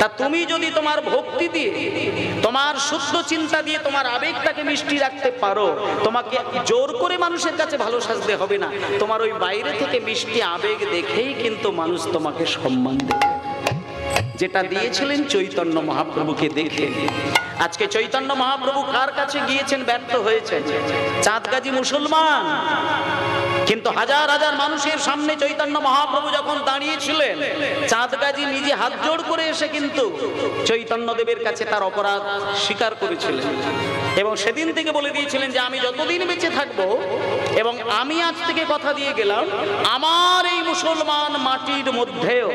তা তুমি যদি তোমার ভক্তি দিয়ে, তোমার শুদ্ধ চিন্তা দিয়ে তোমার আবেগটাকে মিষ্টি রাখতে পারো, তোমাকে জোর করে মানুষের কাছে ভালো সাজতে হবে না। তোমার ওই বাইরে থেকে মিষ্টি আবেগ দেখেই কিন্তু মানুষ তোমাকে সম্মান দেবে, যেটা দিয়েছিলেন চৈতন্য মহাপ্রভুকে দেখে। আজকে চৈতন্য মহাপ্রভু কার কাছে গিয়েছেন, ব্যর্থ হয়েছেন? চাঁদগাজী মুসলমান, কিন্তু হাজার হাজার মানুষের সামনে চৈতন্য মহাপ্রভু যখন দাঁড়িয়েছিলেন, চাঁদগাজী নিজে হাত জোড় করে এসে কিন্তু চৈতন্য দেবের কাছে তার অপরাধ স্বীকার করেছিলেন এবং সেদিন থেকে বলে দিয়েছিলেন যে আমি যতদিন বেঁচে থাকবো, এবং আমি আজ থেকে কথা দিয়ে গেলাম, আমার এই মুসলমান মাটির মধ্যেও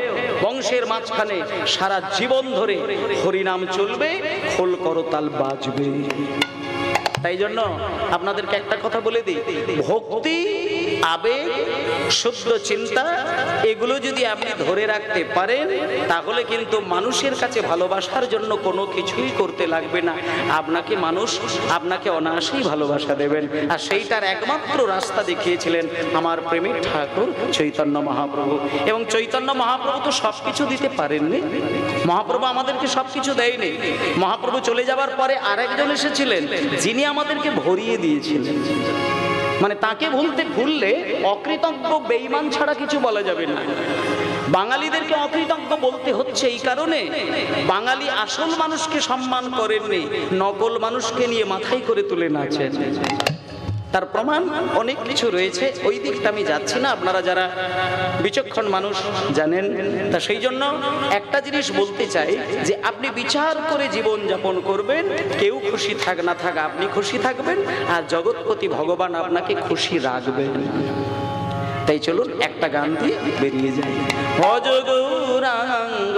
বংশের মাঝখানে সারা জীবন ধরে হরিনাম চলবে, খোল করতাল বাজবে। তাই জন্য আপনাদেরকে একটা কথা বলে দিই, ভক্তি, আবেগ, শুদ্ধ চিন্তা, এগুলো যদি আপনি ধরে রাখতে পারেন, তাহলে কিন্তু মানুষের কাছে ভালোবাসার জন্য কোনো কিছুই করতে লাগবে না। আপনাকে অনায়াসেই ভালোবাসা দেবেন। আর সেইটার একমাত্র রাস্তা দেখিয়েছিলেন আমার প্রেমের ঠাকুর চৈতন্য মহাপ্রভু। এবং চৈতন্য মহাপ্রভু তো সব কিছু দিতে পারেননি, মহাপ্রভু আমাদেরকে সব কিছু দেয়নি। মহাপ্রভু চলে যাবার পরে আরেকজন এসেছিলেন, যিনি আমাদেরকে ভরিয়ে দিয়েছিলেন। মানে তাকে ভুললে অকৃতজ্ঞ বেঈমান ছাড়া কিছু বলা যাবে না। বাঙালিদেরকে অকৃতজ্ঞ বলতে হচ্ছে এই কারণে, বাঙালি আসল মানুষকে সম্মান করেননি, নকল মানুষকে নিয়ে মাথায় করে তুলে নাচেন। তার প্রমাণ অনেক কিছু রয়েছে, ওই দিকটা আমি যাচ্ছি না, আপনারা যারা বিচক্ষণ মানুষ জানেন। তা সেই জন্য একটা জিনিস বলতে চাই যে আপনি বিচার করে জীবন যাপন করবেন, কেউ খুশি থাক না থাক আপনি খুশি থাকবেন, আর জগৎপতি ভগবান আপনাকে খুশি রাখবেন। তাই চলুন একটা গান দিয়ে বেরিয়ে যাই। ভজ গৌরাঙ্গ,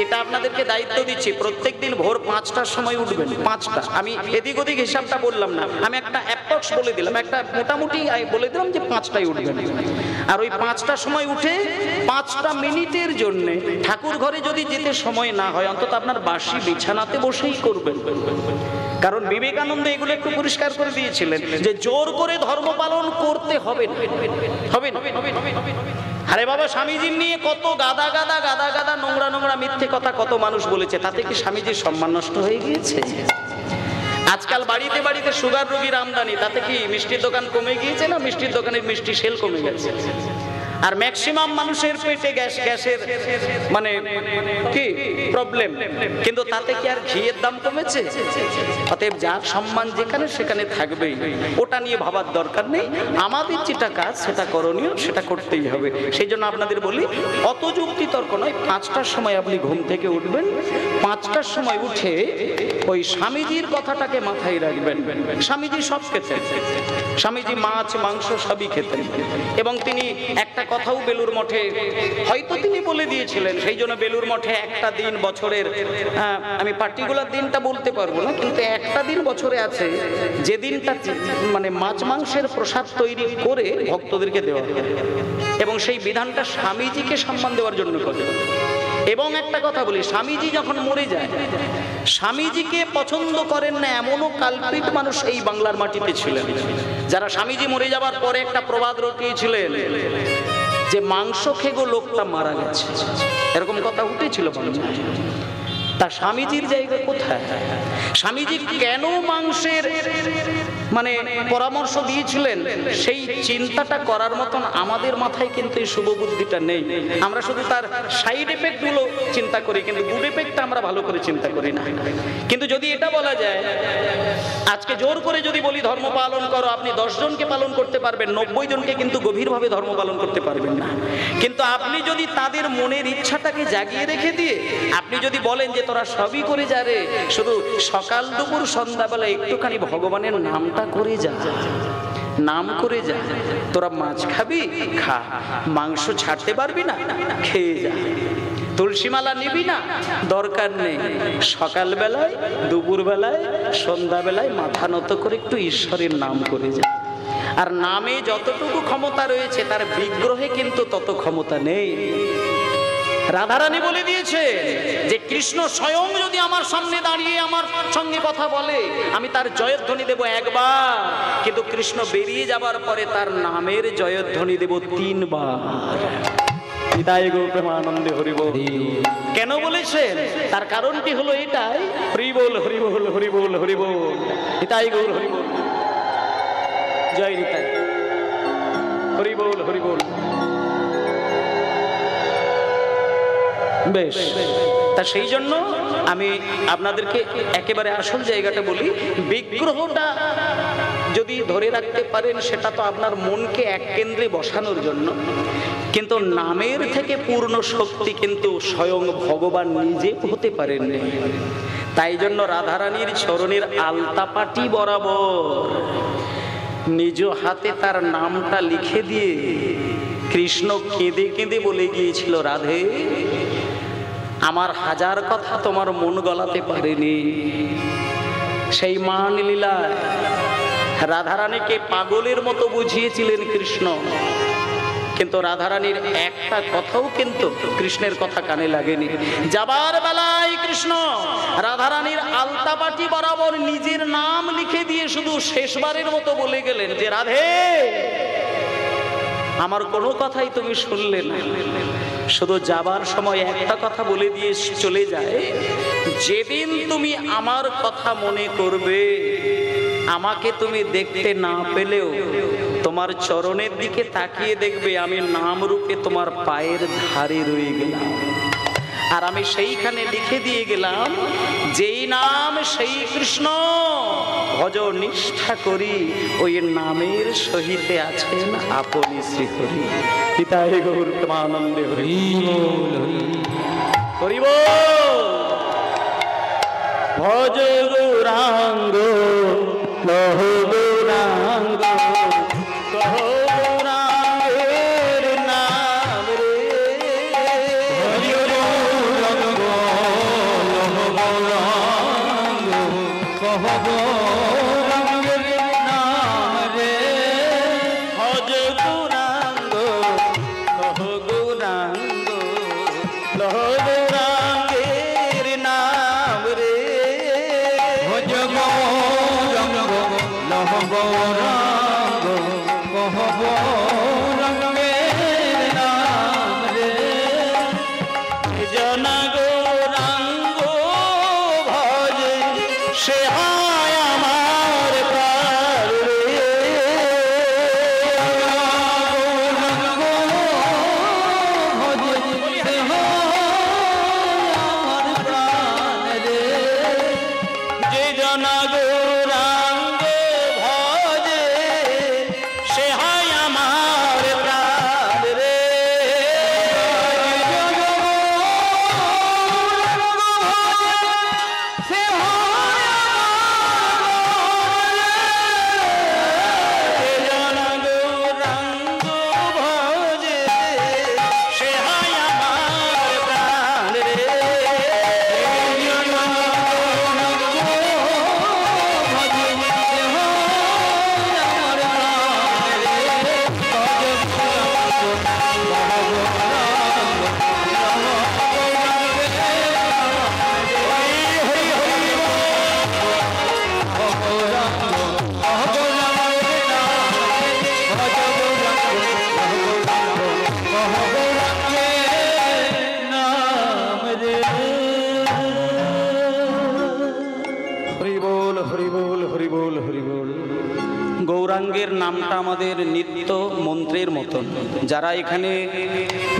এটা আপনাদেরকে দায়িত্ব দিচ্ছি, প্রত্যেক দিন ভোর 5টার সময় উঠবেন। 5টা, আমি এদিক ওদিক হিসাবটা বললাম না, আমি একটা অ্যাপ্রক্স বলে দিলাম, একটা মোটামুটি বলে দিলাম যে 5টায় উঠবেন। আর ওই 5টার সময় উঠে 5টা মিনিটের জন্য ঠাকুর ঘরে যদি যেতে সময় না হয়, অন্তত আপনার বাসি বিছানাতে বসেই করবেন। কারণ বিবেকানন্দ এগুলো একটু পরিষ্কার করে দিয়েছিলেন যে জোর করে ধর্ম পালন করতে হবে না। আরে বাবা, স্বামীজির নিয়ে কত গাদা গাদা নোংরা মিথ্যে কথা কত মানুষ বলেছে, তাতে কি স্বামীজির সম্মান নষ্ট হয়ে গিয়েছে? আজকাল বাড়িতে বাড়িতে সুগার রোগীর আমদানি, তাতে কি মিষ্টির দোকান কমে গিয়েছে না মিষ্টির দোকানের মিষ্টি সেল কমে গেছে? আর ম্যাক্সিমাম মানুষের পেটে গ্যাসের মানে কি প্রবলেম, কিন্তু তাতে কি আর ঘিয়ের দাম কমেছে? অতএব যার সম্মান যেখানে সেখানে থাকবেই, ওটা নিয়ে ভাবার দরকার নেই। আমাদের যেটা কাজ সেটা করণীয়, সেটা করতেই হবে। সেই জন্য আপনাদের বলি, অত যুক্তি তর্ক নয়, 5টার সময় আপনি ঘুম থেকে উঠবেন। 5টার সময় উঠে ওই স্বামীজির কথাটাকে মাথায় রাখবেন। স্বামীজি সব খেতেন, স্বামীজি মাছ মাংস সবই খেতেন, এবং তিনি একটা কথাও বেলুর মঠে হয়তো তিনি বলে দিয়েছিলেন, সেই জন্য বেলুর মঠে একটা দিন বছরের, আমি পার্টিকুলার দিনটা বলতে পারবো না, কিন্তু একটা দিন বছরে আছে যে দিনটা মানে মাছ মাংসের প্রসাদ তৈরি করে ভক্তদেরকে দেওয়া হয়, এবং সেই বিধানটা স্বামীজিকে সম্মান দেওয়ার জন্য করে। এবং একটা কথা বলি, স্বামীজি যখন মরে যায়, স্বামীজিকে পছন্দ করেন না এমনও কালপিট মানুষ এই বাংলার মাটিতে ছিলেন, যারা স্বামীজি মরে যাবার পরে একটা প্রবাদ রটিয়েছিলেন যে মাংস খেগো লোকটা মারা গেছে, এরকম কথা উঠেছিল। তা স্বামীজির জায়গা কোথায়? স্বামীজি কেন মাংসের মানে পরামর্শ দিয়েছিলেন, সেই চিন্তাটা করার মতন আমাদের মাথায় কিন্তু এই শুভ বুদ্ধিটা নেই। আমরা শুধু তার সাইড এফেক্ট গুলো চিন্তা করি, কিন্তু গুড এফেক্টটা আমরা ভালো করে চিন্তা করি না। কিন্তু যদি এটা বলা যায়, আজকে জোর করে যদি বলি ধর্ম পালন করো, আপনি 10 জনকে পালন করতে পারবেন, 90 জনকে কিন্তু গভীরভাবে ধর্ম পালন করতে পারবেন না। কিন্তু আপনি যদি তাদের মনের ইচ্ছাটাকে জাগিয়ে রেখে দিয়ে আপনি যদি বলেন যে তোরা সবই করে যা রে, শুধু সকাল দুপুর সন্ধ্যাবেলা একটুখানি ভগবানের নামটা করে যা, নাম করে যা, তোরা মাছ খাবি খা, মাংস ছাড়তে পারবি না খেয়ে যা, তুলসী মালা নিবি না দরকার নেই, সকালবেলায় দুপুরবেলায় সন্ধ্যাবেলায় মাথা নত করে একটু ঈশ্বরের নাম করে যা। আর নামে যতটুকু ক্ষমতা রয়েছে তার বিগ্রহে কিন্তু তত ক্ষমতা নেই। রাধারানী বলে দিয়েছে যে কৃষ্ণ স্বয়ং যদি আমার সামনে দাঁড়িয়ে আমার সঙ্গে কথা বলে, আমি তার জয়ধ্বনি দেব একবার, কিন্তু কৃষ্ণ বেরিয়ে যাবার পরে তার নামের জয়ধ্বনি দেব 3 বার। নিতাই গৌর প্রেমানন্দে হরি বল। কেন বলেছেন? তার কারণটি হলো এটাই, হরি বল হরি বল হরি বল হরি বল, নিতাই গৌর হরি বল, জয় নিতাই, হরি বল হরি বল। বেশ, তা সেই জন্য আমি আপনাদেরকে একেবারে আসল জায়গাটা বলি। বিগ্রহটা যদি ধরে রাখতে পারেন সেটা তো আপনার মনকে এক কেন্দ্রে বসানোর জন্য, কিন্তু নামের থেকে পূর্ণ শক্তি কিন্তু স্বয়ং ভগবান নিজে হতে পারেন। তাই জন্য রাধারানীর চরণের আলতাপাটি বরাবর নিজ হাতে তার নামটা লিখে দিয়ে কৃষ্ণ কেঁদে কেঁদে বলে গিয়েছিল, রাধে আমার হাজার কথা তোমার মন গলাতে পারেনি। সেই মান লীলায় রাধারানীকে পাগলের মতো বুঝিয়েছিলেন কৃষ্ণ, কিন্তু রাধারানীর একটা কথাও কিন্তু কৃষ্ণের কথা কানে লাগেনি। যাবার বেলায় কৃষ্ণ রাধারানীর আলতাপাটি বরাবর নিজের নাম লিখে দিয়ে শুধু শেষবারের মতো বলে গেলেন যে, রাধে আমার কোনো কথাই তুমি শুনলে না। শুধু যাবার সময় একটা কথা বলে দিয়ে চলে যায়, যেদিন তুমি আমার কথা মনে করবে, আমাকে তুমি দেখতে না পেলেও তোমার চরণের দিকে তাকিয়ে দেখবে আমি নাম রূপে তোমার পায়ের ধারে রয়ে গেলাম। আর আমি সেইখানে লিখে দিয়ে গেলাম, যেই নাম সেই কৃষ্ণ ভজ নিষ্ঠা করি, ওই নামের সহিতে আছেন আপনি শ্রীহরি। নিতাই গৌর প্রেমানন্দে হরি বল হরি বল। ভজ গৌরাঙ্গ লহ গৌরাঙ্গ কহ গৌরাঙ্গের নাম রে, ভজ গৌরাঙ্গ লহ গৌরাঙ্গ কহ গৌরাঙ্গের নাম রে, ভজ গৌরাঙ্গ কহ গৌরাঙ্গ লহ গৌরাঙ্গের নাম রে, ভজ গৌরাঙ্গ লহ গৌরাঙ্গ কহ গৌরাঙ্গের নাম রে, জন গৌরাঙ্গ ভজে সে হয় আমার প্রাণ রে, গৌরাঙ্গ ভজে সে হয় আমার প্রাণ রে, যে জন গৌরাঙ্গ ভজে সে হয় আমার প্রাণ রে, সে হয় আমার গৌরাঙ্গ ভজে সে হয় আমার প্রাণ রে, গৌরাঙ্গের নামটা আমাদের নিত্য মন্ত্রের মতন। যারা এখানে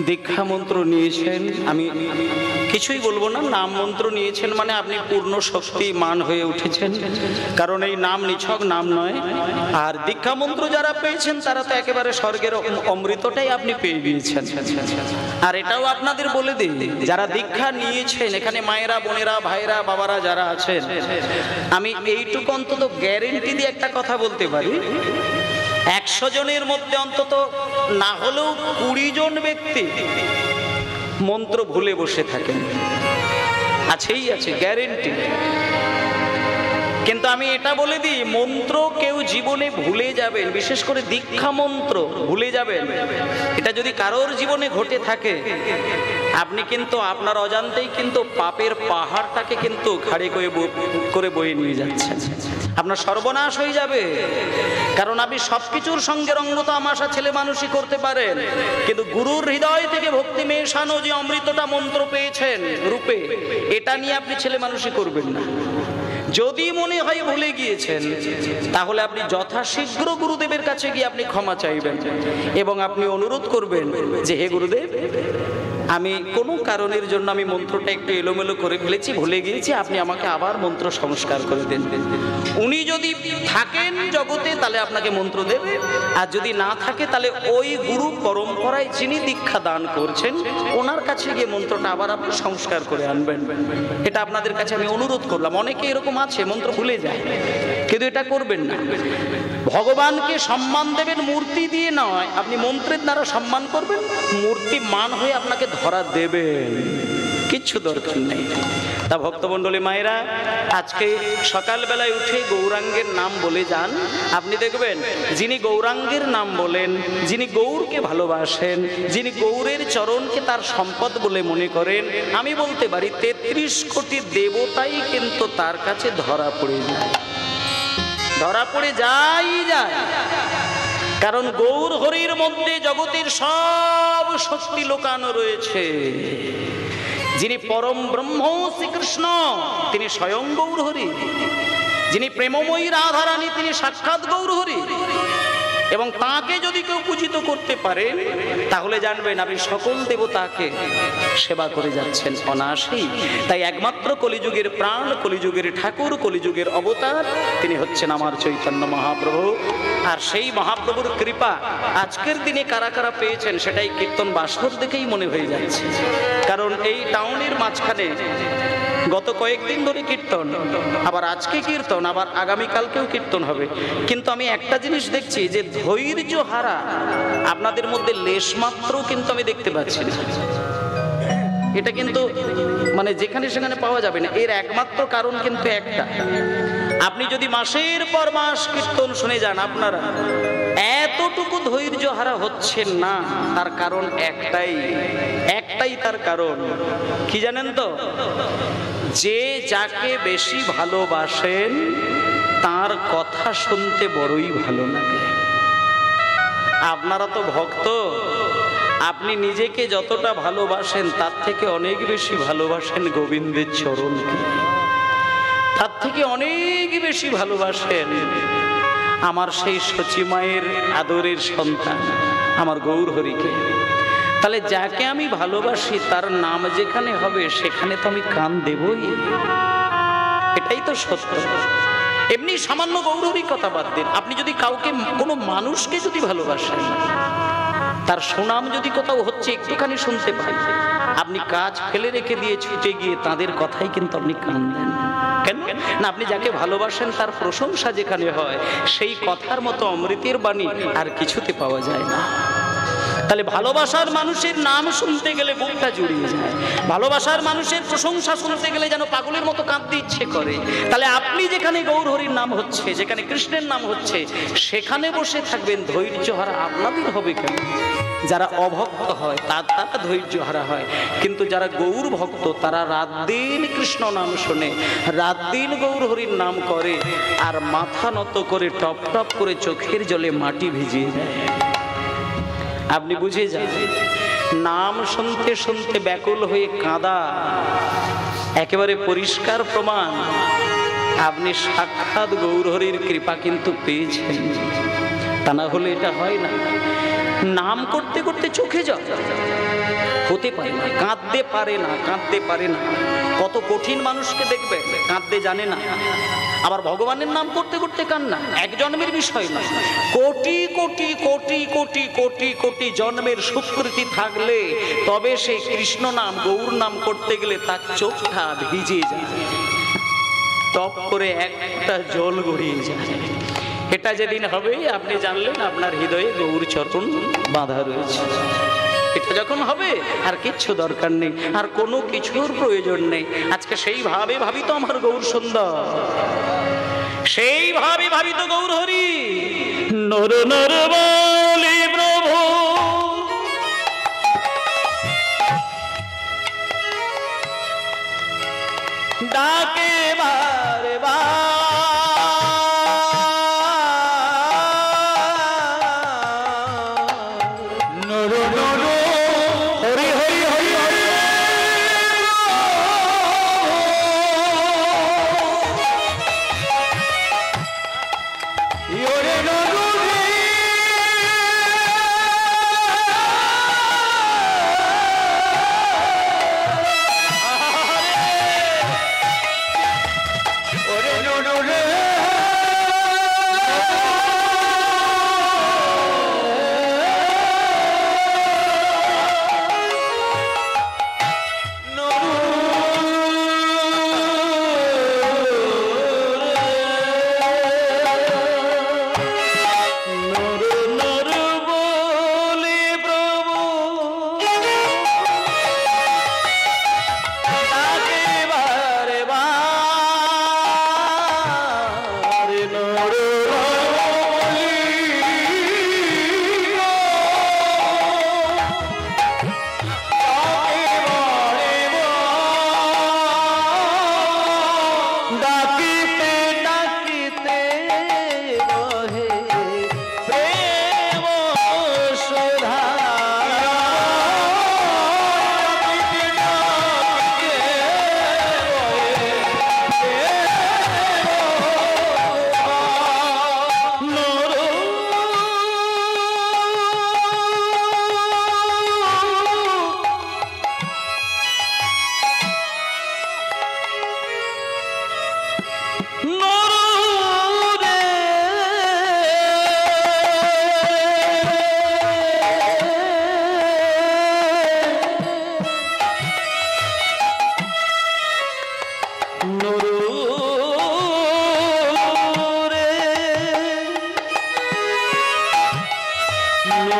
দীক্ষা মন্ত্র নিয়েছেন, আমি কিছুই বলবো না, নাম মন্ত্র নিয়েছেন মানে আপনি পূর্ণ শক্তিমান হয়ে উঠেছেন, কারণ এই নাম নিছক নাম নয়। আর দীক্ষা মন্ত্র যারা পেয়েছেন তারা তো একেবারে স্বর্গের অমৃতটাই আপনি পেয়ে গিয়েছেন। আর এটাও আপনাদের বলে দিই, যারা দীক্ষা নিয়েছেন এখানে মায়েরা, বোনেরা, ভাইরা, বাবারা যারা আছেন, আমি এইটুকু অন্তত গ্যারেন্টি দিয়ে একটা কথা বলতে পারি, 100 জনের মধ্যে অন্তত না হলেও 20 জন ব্যক্তি মন্ত্র ভুলে বসে থাকেন। আছেই আছে, গ্যারেন্টি। কিন্তু আমি এটা বলে দিই, মন্ত্র কেউ জীবনে ভুলে যাবেন, বিশেষ করে দীক্ষা মন্ত্র ভুলে যাবেন, এটা যদি কারোর জীবনে ঘটে থাকে, আপনি কিন্তু আপনার অজান্তেই কিন্তু পাপের পাহাড়টাকে কিন্তু ঘাড়ে করে বয়ে নিয়ে যাচ্ছেন। আপনার সর্বনাশ হয়ে যাবে। কারণ আপনি সবকিছুর সঙ্গে রঙ্গ তামাশা ছেলে মানুষই করতে পারেন, কিন্তু গুরুর হৃদয় থেকে ভক্তি মেশানো যে অমৃতটা মন্ত্র পেয়েছেন রূপে, এটা নিয়ে আপনি ছেলে মানুষই করবেন না। যদি মনে হয় ভুলে গিয়েছেন, তাহলে আপনি যথাশীঘ্র গুরুদেবের কাছে গিয়ে আপনি ক্ষমা চাইবেন এবং আপনি অনুরোধ করবেন যে হে গুরুদেব, আমি কোনো কারণের জন্য আমি মন্ত্রটা একটু এলোমেলো করে ফেলেছি, ভুলে গিয়েছি, আপনি আমাকে আবার মন্ত্র সংস্কার করে দেন। উনি যদি থাকেন জগতে তাহলে আপনাকে মন্ত্র দেবে, আর যদি না থাকে তাহলে ওই গুরু পরম্পরায় যিনি দীক্ষা দান করছেন ওনার কাছে গিয়ে মন্ত্রটা আবার আপনি সংস্কার করে আনবেন। এটা আপনাদের কাছে আমি অনুরোধ করলাম। অনেকে এরকম আছে মন্ত্র ভুলে যায়, কিন্তু এটা করবেন না। ভগবানকে সম্মান দেবেন মূর্তি দিয়ে নয়, আপনি মন্ত্রের দ্বারা সম্মান করবেন, মূর্তি মান হয়ে আপনাকে ধরা দেবেন, কিচ্ছু দরকার নেই। তা ভক্তমণ্ডলী মায়েরা, আজকে সকালবেলায় উঠে গৌরাঙ্গের নাম বলে যান। আপনি দেখবেন যিনি গৌরাঙ্গের নাম বলেন, যিনি গৌরকে ভালোবাসেন, যিনি গৌরের চরণকে তার সম্পদ বলে মনে করেন, আমি বলতে পারি ৩৩ কোটি দেবতাই কিন্তু তার কাছে ধরা পড়ে যায়, ধরা পড়ে যায়। কারণ গৌর হরির মধ্যে জগতের সব শক্তি লুকানো রয়েছে। যিনি পরম ব্রহ্ম শ্রীকৃষ্ণ তিনি স্বয়ং গৌর হরি, যিনি প্রেমময়ী রাধারানী তিনি সাক্ষাৎ গৌর হরি। এবং তাকে যদি কেউ পূজিত করতে পারে তাহলে জানবেন আপনি সকল দেবতাকে সেবা করে যাচ্ছেন অনায়াসেই। তাই একমাত্র কলিযুগের প্রাণ, কলিযুগের ঠাকুর, কলিযুগের অবতার তিনি হচ্ছেন আমার চৈতন্য মহাপ্রভু। আর সেই মহাপ্রভুর কৃপা আজকের দিনে কারা কারা পেয়েছেন সেটাই কীর্তন বাসর দেখেই মনে হয়ে যাচ্ছে। কারণ এই টাউনের মাঝখানে গত কয়েকদিন ধরে কীর্তন, আবার আজকে কীর্তন, আবার আগামীকালকেও কীর্তন হবে। কিন্তু আমি একটা জিনিস দেখছি যে ধৈর্য হারা আপনাদের মধ্যে লেশমাত্র কিন্তু আমি দেখতে পাচ্ছি না। এটা কিন্তু মানে যেখানে সেখানে পাওয়া যাবে না। এর একমাত্র কারণ কিন্তু একটা, আপনি যদি মাসের পর মাস কীর্তন শুনে যান আপনারা এতটুকু ধৈর্য হারা হচ্ছেন না, তার কারণ একটাই তার কারণ কি জানেন তো? যে যাকে বেশি ভালোবাসেন তার কথা শুনতে বড়ই ভালো লাগে। আপনারা তো ভক্ত, আপনি নিজেকে যতটা ভালোবাসেন তার থেকে অনেক বেশি ভালোবাসেন গোবিন্দের চরণকে, তার থেকে অনেক বেশি ভালোবাসেন আমার সেই সচী মায়ের আদরের সন্তান আমার গৌর হরিকে। তাহলে যাকে আমি ভালোবাসি তার নাম যেখানে হবে সেখানে তো আমি কান দেবই, এটাই তো সত্য। এমনি সামান্য গৌর হরি কথা বাদ দিন, আপনি যদি কাউকে কোনো মানুষকে যদি ভালোবাসেন, তার সুনাম যদি কোথাও হচ্ছে একটুখানি শুনতে পাই, আপনি কাজ ফেলে রেখে দিয়ে ছুটে গিয়ে তাদের কথাই কিন্তু আপনি কান দেন। কেন না? আপনি যাকে ভালোবাসেন তার প্রশংসা যেখানে হয় সেই কথার মতো অমৃতের বাণী আর কিছুতে পাওয়া যায় না। তাহলে ভালোবাসার মানুষের নাম শুনতে গেলে বুকটা জুড়িয়ে যায়, ভালোবাসার মানুষের প্রশংসা শুনতে গেলে যেন পাগলের মতো কাঁদতে ইচ্ছে করে। তাহলে আপনি যেখানে গৌর হরির নাম হচ্ছে, যেখানে কৃষ্ণের নাম হচ্ছে, সেখানে বসে থাকবেন, ধৈর্য হারা আপনাদের হবে কেন? যারা অভক্ত হয় তারা ধৈর্য হারা হয়, কিন্তু যারা গৌর ভক্ত তারা রাত দিন কৃষ্ণ নাম শোনে, রাত দিন গৌর হরির নাম করে, আর মাথা নত করে টপ টপ করে চোখের জলে মাটি ভিজিয়ে দেয়। আপনি বুঝে যান, নাম শুনতে শুনতে ব্যাকুল হয়ে কাঁদা একেবারে পরিষ্কার প্রমাণ আপনি সাক্ষাৎ গৌর হরির কৃপা কিন্তু পেয়েছেন। তা না হলে এটা হয় না। নাম করতে করতে চোখে জল হতে পারে না, কাঁদতে পারে না, কাঁদতে পারে না। কত কঠিন মানুষকে দেখবে কাঁদতে জানে না, আবার ভগবানের নাম করতে করতে কান্না। এক জন্মের বিষয় না, কোটি কোটি কোটি কোটি কোটি কোটি জন্মের সুকৃতি থাকলে তবে সেই কৃষ্ণ নাম গৌর নাম করতে গেলে তার চোখটা ভিজে যায়, টপ করে একটা জল গড়িয়ে যায়। এটা যেদিন হবে আপনি জানলেন আপনার হৃদয়ে গৌর চরণ বাঁধা রয়েছে। এটা যখন হবে আর কিচ্ছু দরকার নেই, আর কোনো কিছুর প্রয়োজন নেই। আজকে সেইভাবে ভাবিত আমার গৌর সুন্দর, সেইভাবে ভাবিত গৌর হরি। নর নর বলি প্রভু ডাকে বারে বার,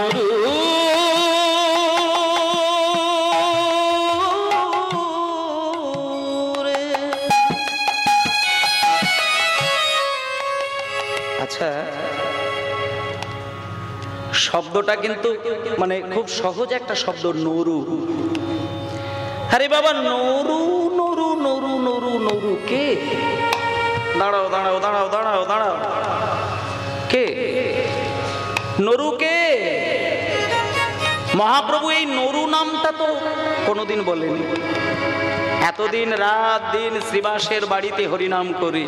নরু রে। আচ্ছা, শব্দটা কিন্তু মানে খুব সহজ একটা শব্দ, নরু। আরে বাবা, নরু নরু নরু নরু নরু কে? দাঁড়াও দাঁড়াও দাঁড়াও দাঁড়াও দাঁড়াও, কে নরু? কে মহাপ্রভু? এই নরু নামটা তো কোনোদিন বলেনি। এতদিন রাত দিন শ্রীবাসের বাড়িতে হরিনাম করি,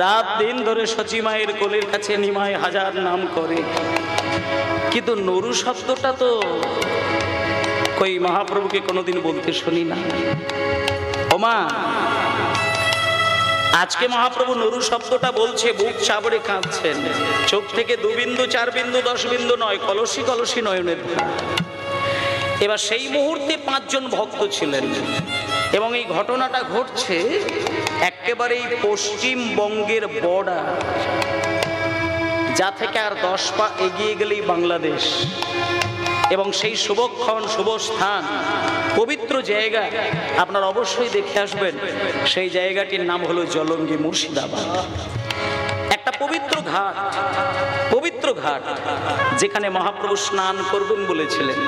রাত দিন ধরে সচিমায়ের কোলের কাছে নিমায় হাজার নাম করে, কিন্তু নরু শব্দটা তো কই মহাপ্রভুকে কোনোদিন বলতে শুনি না। ওমা, আজকে মহাপ্রভু নরু শব্দটা বলছে, বুক চাবড়ে কাঁদছেন, চোখ থেকে 2 বিন্দু 4 বিন্দু 10 বিন্দু নয়, কলসি কলসি নয়নের। এবার সেই মুহূর্তে 5 জন ভক্ত ছিলেন এবং এই ঘটনাটা ঘটছে একেবারেই পশ্চিমবঙ্গের বর্ডার, যা থেকে আর 10 পা এগিয়ে গেলেই বাংলাদেশ। এবং সেই শুভক্ষণ, শুভ স্থান, পবিত্র জায়গা আপনারা অবশ্যই দেখে আসবেন। সেই জায়গাটির নাম হলো জলঙ্গি, মুর্শিদাবাদ। একটা পবিত্র ঘাট, পবিত্র ঘাট, যেখানে মহাপ্রভু স্নান করবেন বলেছিলেন।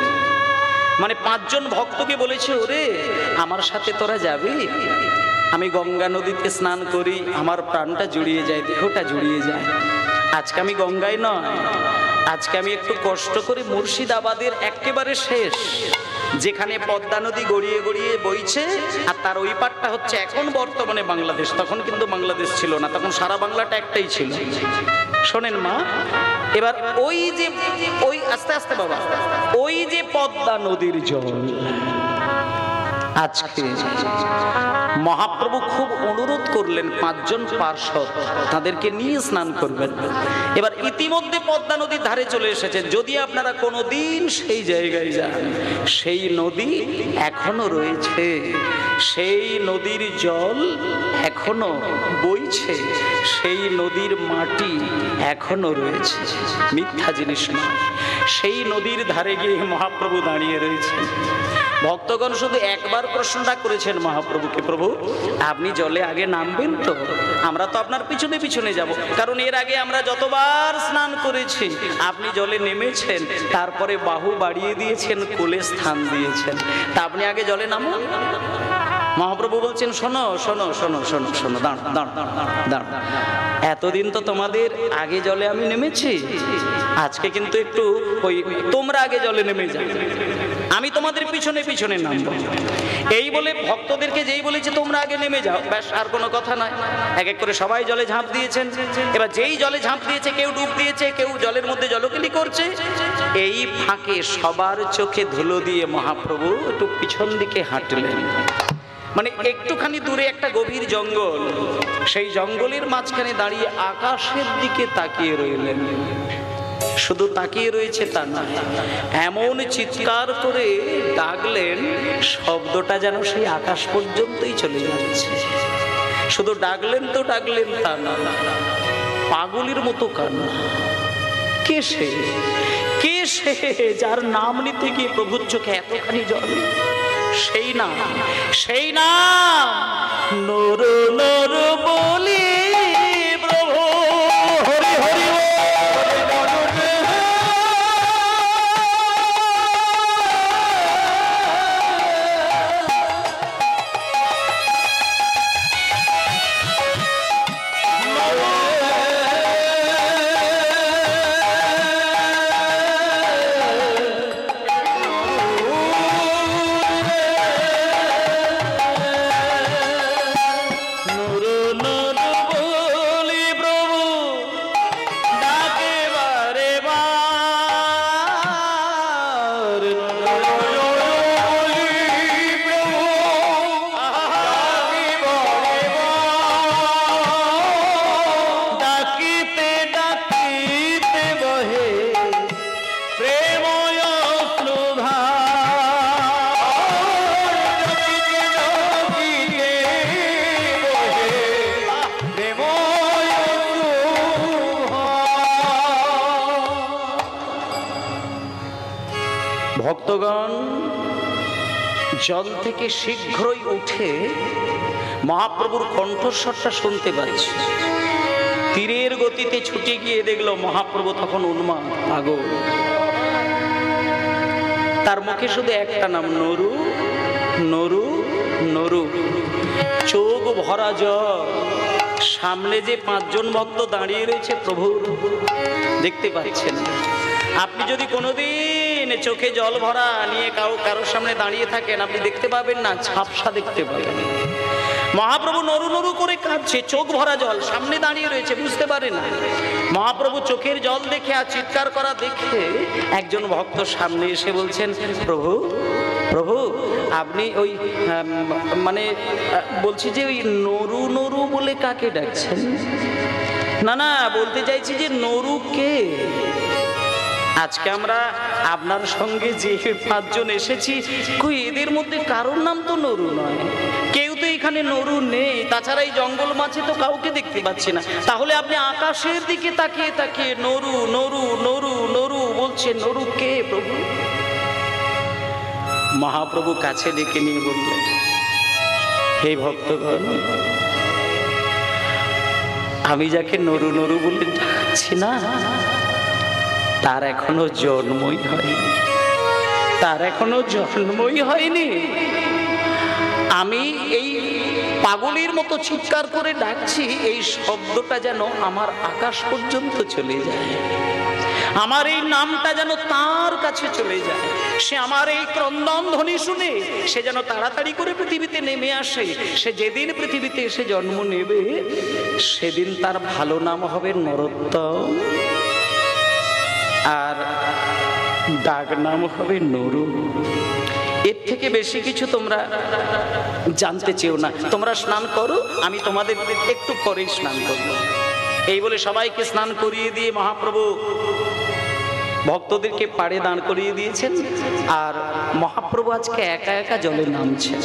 মানে 5 জন ভক্তকে বলেছে, ওরে আমার সাথে তোরা যাবি? আমি গঙ্গা নদীতে স্নান করি, আমার প্রাণটা জুড়িয়ে যায়, দেহটা জুড়িয়ে যায়। আজকে আমি গঙ্গায় নয়, আজকে আমি একটু কষ্ট করে মুর্শিদাবাদের একেবারে শেষ, যেখানে পদ্মা নদী গড়িয়ে গড়িয়ে বইছে, আর তার ওই পাটটা হচ্ছে এখন বর্তমানে বাংলাদেশ। তখন কিন্তু বাংলাদেশ ছিল না, তখন সারা বাংলাটা একটাই ছিল। শোনেন মা, এবার ওই যে ওই আস্তে আস্তে বাবা, ওই যে পদ্মা নদীর জল আজকে মহাপ্রভু খুব অনুরোধ করলেন 5 জন পার্ষদ তাদেরকে নিয়ে স্নান করবেন। এবার ইতিমধ্যে পদ্মা নদীর ধারে চলে এসেছেন। যদি আপনারা কোনোদিন সেই জায়গায় যান, সেই নদী এখনো রয়েছে, সেই নদীর জল এখনো বইছে, সেই নদীর মাটি এখনো রয়েছে, মিথ্যা জিনিস নয়। সেই নদীর ধারে গিয়ে মহাপ্রভু দাঁড়িয়ে রয়েছে। ভক্তগণ শুধু একবার প্রশ্নটা করেছেন মহাপ্রভুকে, প্রভু আপনি জলে আগে নামবেন তো? আমরা তো আপনার পিছনে পিছনে যাব, কারণ এর আগে আমরা যতবার স্নান করেছি আপনি জলে নেমেছেন, তারপরে বাহু বাড়িয়ে দিয়েছেন, কোলে স্থান দিয়েছেন, তা আপনি আগে জলে নামুন। মহাপ্রভু বলছেন, শোনো শোনো শোনো শোনো শোনো, দাঁড় দাঁড় দাঁড়, এতদিন তো তোমাদের আগে জলে আমি নেমেছি, আজকে কিন্তু একটু ওই তোমরা আগে জলে নেমে যাও, আমি তোমাদের পিছনে পিছনে নামবো। এই বলে ভক্তদেরকে যেই বলেছে তোমরা আগে নেমে যাও, ব্যাস, আর কোনো কথা নয়। এক এক করে সবাই জলে ঝাঁপ দিয়েছেন। এবার যেই জলে ঝাঁপ দিয়েছে, কেউ ডুব দিয়েছে, কেউ জলের মধ্যে জলকেলি করছে। এই ফাঁকে সবার চোখে ধুলো দিয়ে মহাপ্রভু একটু পিছন দিকে হাঁটলেন। মানে একটুখানি দূরে একটা গভীর জঙ্গল, সেই জঙ্গলের মাঝখানে দাঁড়িয়ে আকাশের দিকে তাকিয়ে রইলেন। শুধু তাকিয়ে রয়েছে তা না, এমন চিৎকার করে ডাকলেন, শব্দটা যেন সেই আকাশ পর্যন্তই চলে যাচ্ছে। শুধু ডাকলেন তো ডাকলেন তা না, পাগলের মতো কান্না। কে সে? কে সে যার নাম নিতে গিয়ে প্রভুর চোখে এতখানি জল? সেই নাম, সেই নাম নর নর বলি প্রভু হরি হরি। নর নর ভক্তগণ জল থেকে শীঘ্রই উঠে মহাপ্রভুর কণ্ঠস্বরটা শুনতে পাচ্ছে। তীরের গতিতে ছুটে গিয়ে দেখলো মহাপ্রভু তখন উন্মাদ পাগল। তার মুখে শুধু একটা নাম, নরু নরু নরু। চোখ ভরা জল। সামনে যে 5 জন ভক্ত দাঁড়িয়ে রয়েছে প্রভুর, দেখতে পাচ্ছেন। আপনি যদি কোনোদিন চোখে জল ভরা নিয়ে কারোর সামনে দাঁড়িয়ে থাকেন, আপনি দেখতে পাবেন না, ঝাপসা দেখতে পাবেন। মহাপ্রভু নরু নরু করে কাঁদছে, চোখ ভরা জল, সামনে দাঁড়িয়ে রয়েছে, বুঝতে পারে না। মহাপ্রভু চোখের জল দেখে আর চিৎকার করা দেখে একজন ভক্ত সামনে এসে বলছেন, প্রভু প্রভু আপনি ওই মানে বলছি যে ওই নরু নরু বলে কাকে ডাকছেন? না না, বলতে চাইছি যে নরু কে? আজকে আমরা আপনার সঙ্গে যে 5 জন এসেছি, কই এদের মধ্যে কারোর নাম তো নরু নয়, কেউ তো এখানে নরু নেই। তাছাড়া এই জঙ্গল মাঝে তো কাউকে দেখতে পাচ্ছি না। তাহলে আপনি আকাশের দিকে তাকিয়ে তাকিয়ে নরু নরু নরু নরু বলছেন, নরু কে প্রভু? মহাপ্রভু কাছে ডেকে নিয়ে বললেন, হে ভক্তগণ, আমি যাকে নরু নরু বলে ডাকছি না, তার এখনো জন্মই হয়নি, তার এখনো জন্মই হয়নি। আমি এই পাগলের মতো চিৎকার করে ডাকছি, এই শব্দটা যেন আমার আকাশ পর্যন্ত চলে যায়, আমার এই নামটা যেন তার কাছে চলে যায়। সে আমার এই ক্রন্দন ধ্বনি শুনে সে যেন তাড়াতাড়ি করে পৃথিবীতে নেমে আসে। সে যেদিন পৃথিবীতে এসে জন্ম নেবে, সেদিন তার ভালো নাম হবে নরোত্তম, আর ডাক নাম হবে নরু। এর থেকে বেশি কিছু তোমরা জানতে চেও না। তোমরা স্নান করো, আমি তোমাদের একটু পরেই স্নান করবো। এই বলে সবাইকে স্নান করিয়ে দিয়ে মহাপ্রভু ভক্তদেরকে পাড়ে দাঁড় করিয়ে দিয়েছেন। আর মহাপ্রভু আজকে একা একা জলে নামছেন।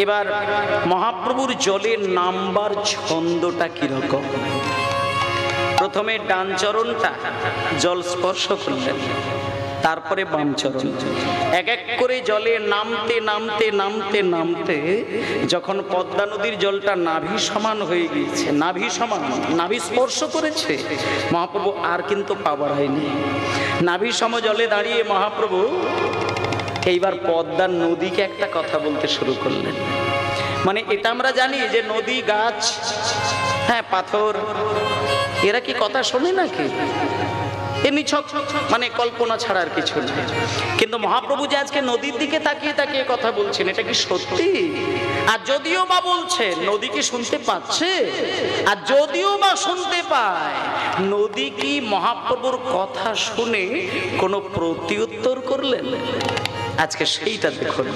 এবার মহাপ্রভুর জলে নামবার ছন্দটা কিরকম? প্রথমে ডান চরণটা জল স্পর্শ করলেন, তারপরে বাম চরণ। এক এক করে জলে নামতে নামতে নামতে নামতে যখন পদ্মা নদীর জলটা নাভি সমান হয়ে গিয়েছে, নাভি সমান, নাভি স্পর্শ করেছে, মহাপ্রভু আর কিন্তু পা বাড়ায়নি। নাভি সম জলে দাঁড়িয়ে মহাপ্রভু এইবার পদ্মার নদীকে একটা কথা বলতে শুরু করলেন। মানে এটা আমরা জানি যে নদী, গাছ, হ্যাঁ পাথর, এরা কি কথা শোনে নাকি? এমনি ছক মানে কল্পনা ছাড়া আর কিছু না। কিন্তু মহাপ্রভু যে আজকে নদীর দিকে তাকিয়ে তাকিয়ে কথা বলছেন, এটা কি সত্যি? আর যদিও বা বলছে, নদী কি শুনতে পাচ্ছে? আর যদিও বা শুনতে পায়, নদী কি মহাপ্রভুর কথা শুনে কোনো প্রত্যুত্তর করলেন? আজকে সেইটা দেখুন।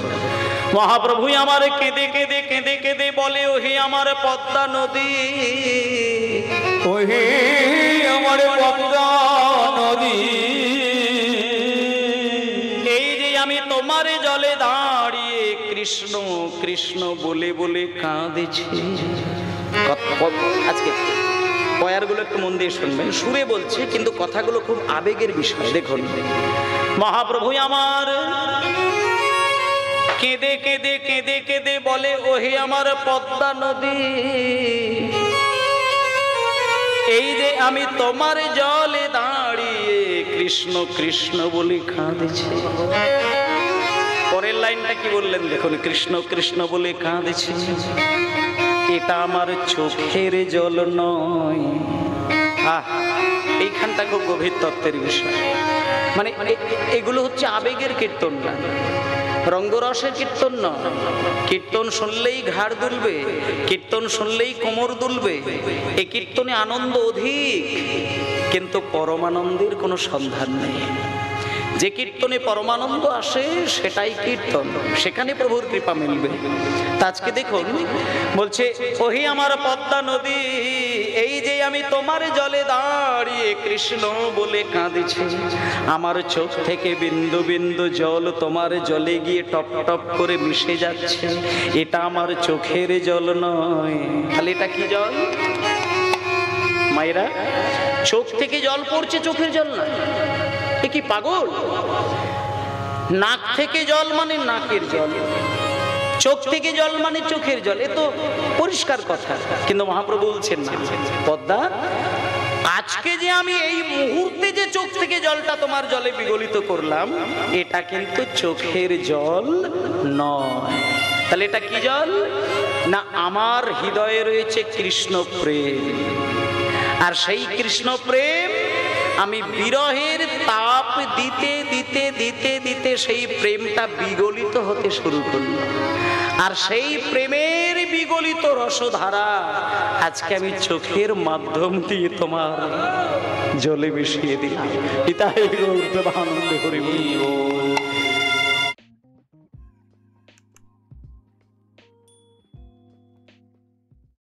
মহাপ্রভুই আমার কেঁদে কেঁদে কেঁদে কেঁদে বলে, ওহে আমার পদ্মা নদী, ওহে আমার পদ্মা নদী, এই যে আমি তোমার জলে দাঁড়িয়ে কৃষ্ণ কৃষ্ণ বলে বলে কাঁদেছি। আজকে পয়ারগুলো একটু মন দিয়ে শুনবেন, সুরে বলছে কিন্তু কথাগুলো খুব আবেগের বিষয়। দেখুন, মহাপ্রভু আমার কেঁদে কেঁদে কেঁদে কেঁদে বলে, ওহে আমার পদ্মা নদী, এই যে আমি তোমার জলে দাঁড়িয়ে কৃষ্ণ কৃষ্ণ বলে কাঁদেছি। পরের লাইনটা কি বললেন দেখুন, কৃষ্ণ কৃষ্ণ বলে কাঁদেছি, এটা আমার চোখের জল নয়। এইখানটা খুব গভীর তত্ত্বের বিষয়। মানে এগুলো হচ্ছে আবেগের কীর্তন না, রঙ্গরসের কীর্তন নয়। কীর্তন শুনলেই ঘাড় দুলবে, কীর্তন শুনলেই কোমর দুলবে, এই কীর্তনে আনন্দ অধিক, কিন্তু পরমানন্দের কোনো সন্ধান নেই। যে কীর্তনে পরমানন্দ আসে সেটাই কীর্তন, সেখানে প্রভুর কৃপা মিলবে। তা আজকে দেখুন বলছে, ওহি আমার পদ্মা নদী, এই যে আমি তোমার জলে দাঁড়িয়ে কৃষ্ণ বলে কাঁদেছি, আমার চোখ থেকে বিন্দু বিন্দু জল তোমার জলে গিয়ে টপ টপ করে মিশে যাচ্ছে, এটা আমার চোখের জল নয়। তাহলে এটা কি জল? মায়েরা, চোখ থেকে জল পড়ছে, চোখের জল না। এ কি পাগল? নাক থেকে জল মানে নাকের জল, চোখ থেকে জল মানে চোখের জল, এ তো পরিষ্কার কথা। কিন্তু মহাপ্রভু বলছেন না পদ্মা, আজকে যে আমি এই মুহূর্তে যে চোখ থেকে জলটা তোমার জলে বিগলিত করলাম, এটা কিন্তু চোখের জল নয়। তাহলে এটা কি জল? না, আমার হৃদয়ে রয়েছে কৃষ্ণ প্রেম, আর সেই কৃষ্ণ প্রেম আমি বিরহের তাপ দিতে দিতে দিতে দিতে সেই প্রেমটা বিগলিত হতে শুরু করল, আর সেই প্রেমের বিগলিত রসধারা আজকে আমি চোখের মাধ্যম দিয়ে তোমার জলে মিশিয়ে দিলাম। পিতাই গৌর প্রেমানন্দে হরি বল।